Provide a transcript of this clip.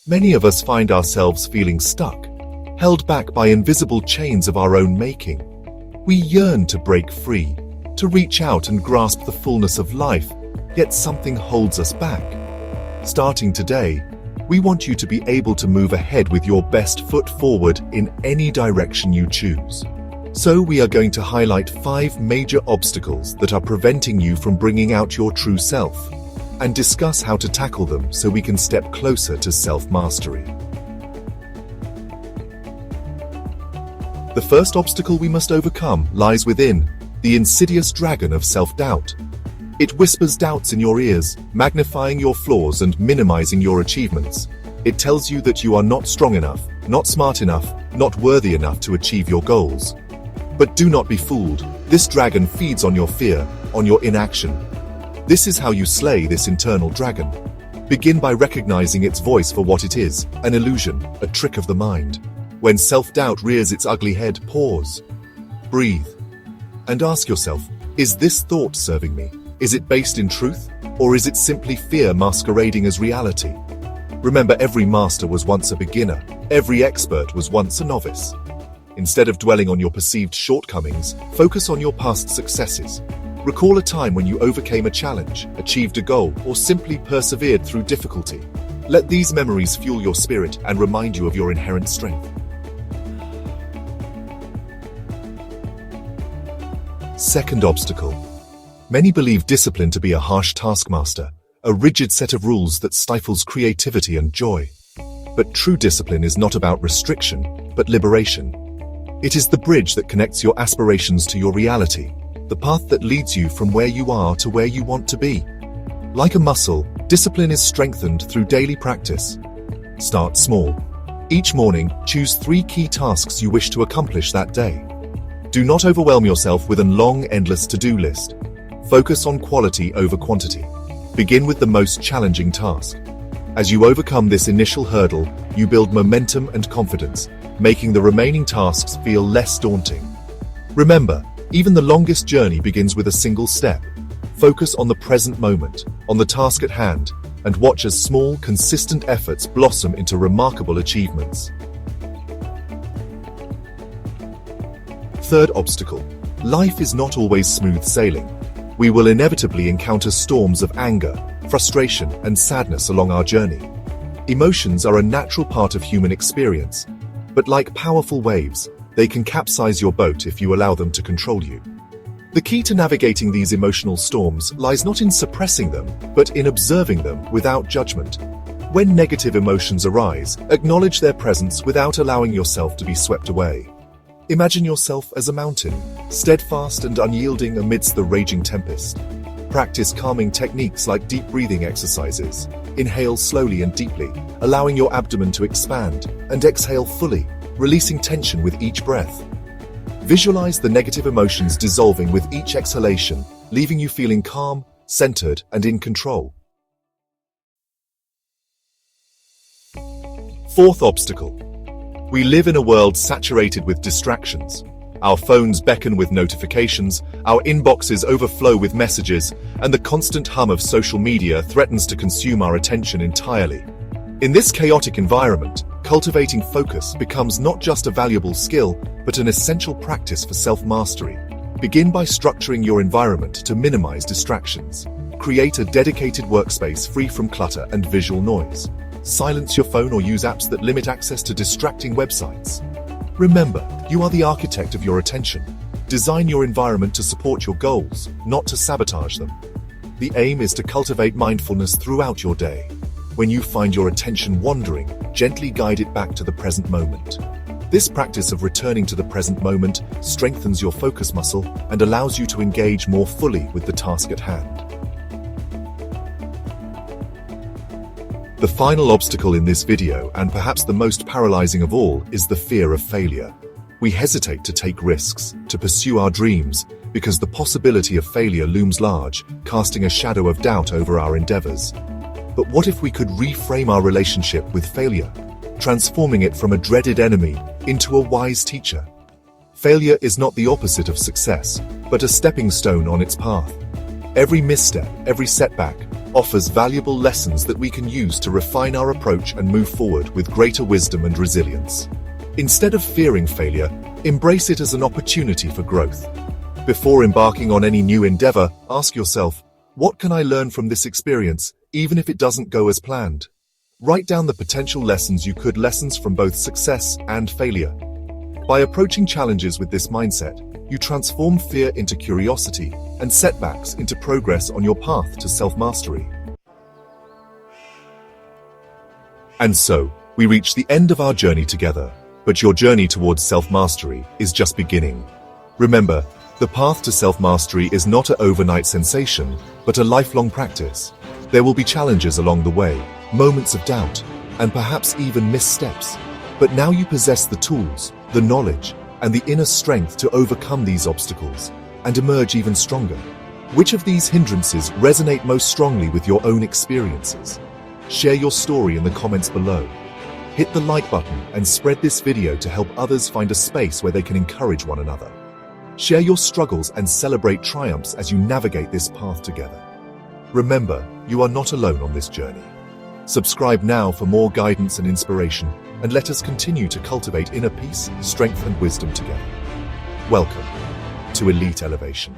Many of us find ourselves feeling stuck, held back by invisible chains of our own making. We yearn to break free, to reach out and grasp the fullness of life, yet something holds us back. Starting today, we want you to be able to move ahead with your best foot forward in any direction you choose. So we are going to highlight 5 major obstacles that are preventing you from bringing out your true self, and discuss how to tackle them so we can step closer to self-mastery. The first obstacle we must overcome lies within, the insidious dragon of self-doubt. It whispers doubts in your ears, magnifying your flaws and minimizing your achievements. It tells you that you are not strong enough, not smart enough, not worthy enough to achieve your goals. But do not be fooled. This dragon feeds on your fear, on your inaction. This is how you slay this internal dragon. Begin by recognizing its voice for what it is, an illusion, a trick of the mind. When self-doubt rears its ugly head, pause, breathe, and ask yourself, is this thought serving me? Is it based in truth, or is it simply fear masquerading as reality? Remember, every master was once a beginner. Every expert was once a novice. Instead of dwelling on your perceived shortcomings, focus on your past successes. Recall a time when you overcame a challenge, achieved a goal, or simply persevered through difficulty. Let these memories fuel your spirit and remind you of your inherent strength. Second obstacle. Many believe discipline to be a harsh taskmaster, a rigid set of rules that stifles creativity and joy. But true discipline is not about restriction, but liberation. It is the bridge that connects your aspirations to your reality, the path that leads you from where you are to where you want to be. Like a muscle, discipline is strengthened through daily practice. Start small. Each morning, choose 3 key tasks you wish to accomplish that day. Do not overwhelm yourself with a long, endless to-do list. Focus on quality over quantity. Begin with the most challenging task. As you overcome this initial hurdle, you build momentum and confidence, making the remaining tasks feel less daunting. Remember, even the longest journey begins with a single step. Focus on the present moment, on the task at hand, and watch as small, consistent efforts blossom into remarkable achievements. Third obstacle. Life is not always smooth sailing. We will inevitably encounter storms of anger, frustration, and sadness along our journey. Emotions are a natural part of human experience, but like powerful waves, they can capsize your boat if you allow them to control you. The key to navigating these emotional storms lies not in suppressing them, but in observing them without judgment. When negative emotions arise, acknowledge their presence without allowing yourself to be swept away. Imagine yourself as a mountain, steadfast and unyielding amidst the raging tempest. Practice calming techniques like deep breathing exercises. Inhale slowly and deeply, allowing your abdomen to expand, and exhale fully, releasing tension with each breath. Visualize the negative emotions dissolving with each exhalation, leaving you feeling calm, centered, and in control. Fourth obstacle. We live in a world saturated with distractions. Our phones beckon with notifications, our inboxes overflow with messages, and the constant hum of social media threatens to consume our attention entirely. In this chaotic environment, cultivating focus becomes not just a valuable skill, but an essential practice for self-mastery. Begin by structuring your environment to minimize distractions. Create a dedicated workspace free from clutter and visual noise. Silence your phone or use apps that limit access to distracting websites. Remember, you are the architect of your attention. Design your environment to support your goals, not to sabotage them. The aim is to cultivate mindfulness throughout your day. When you find your attention wandering, gently guide it back to the present moment. This practice of returning to the present moment strengthens your focus muscle and allows you to engage more fully with the task at hand. The final obstacle in this video, and perhaps the most paralyzing of all, is the fear of failure. We hesitate to take risks, to pursue our dreams, because the possibility of failure looms large, casting a shadow of doubt over our endeavors. But what if we could reframe our relationship with failure, transforming it from a dreaded enemy into a wise teacher? Failure is not the opposite of success, but a stepping stone on its path. Every misstep, every setback, offers valuable lessons that we can use to refine our approach and move forward with greater wisdom and resilience. Instead of fearing failure, embrace it as an opportunity for growth. Before embarking on any new endeavor, ask yourself, what can I learn from this experience, even if it doesn't go as planned? Write down the potential lessons lessons from both success and failure. By approaching challenges with this mindset, you transform fear into curiosity and setbacks into progress on your path to self-mastery. And so, we reach the end of our journey together, but your journey towards self-mastery is just beginning. Remember, the path to self-mastery is not an overnight sensation, but a lifelong practice. There will be challenges along the way, moments of doubt, and perhaps even missteps. But now you possess the tools, the knowledge, and the inner strength to overcome these obstacles and emerge even stronger. Which of these hindrances resonate most strongly with your own experiences? Share your story in the comments below. Hit the like button and spread this video to help others find a space where they can encourage one another. Share your struggles and celebrate triumphs as you navigate this path together. Remember, you are not alone on this journey. Subscribe now for more guidance and inspiration, and let us continue to cultivate inner peace, strength, and wisdom together. Welcome to Elite Elevation.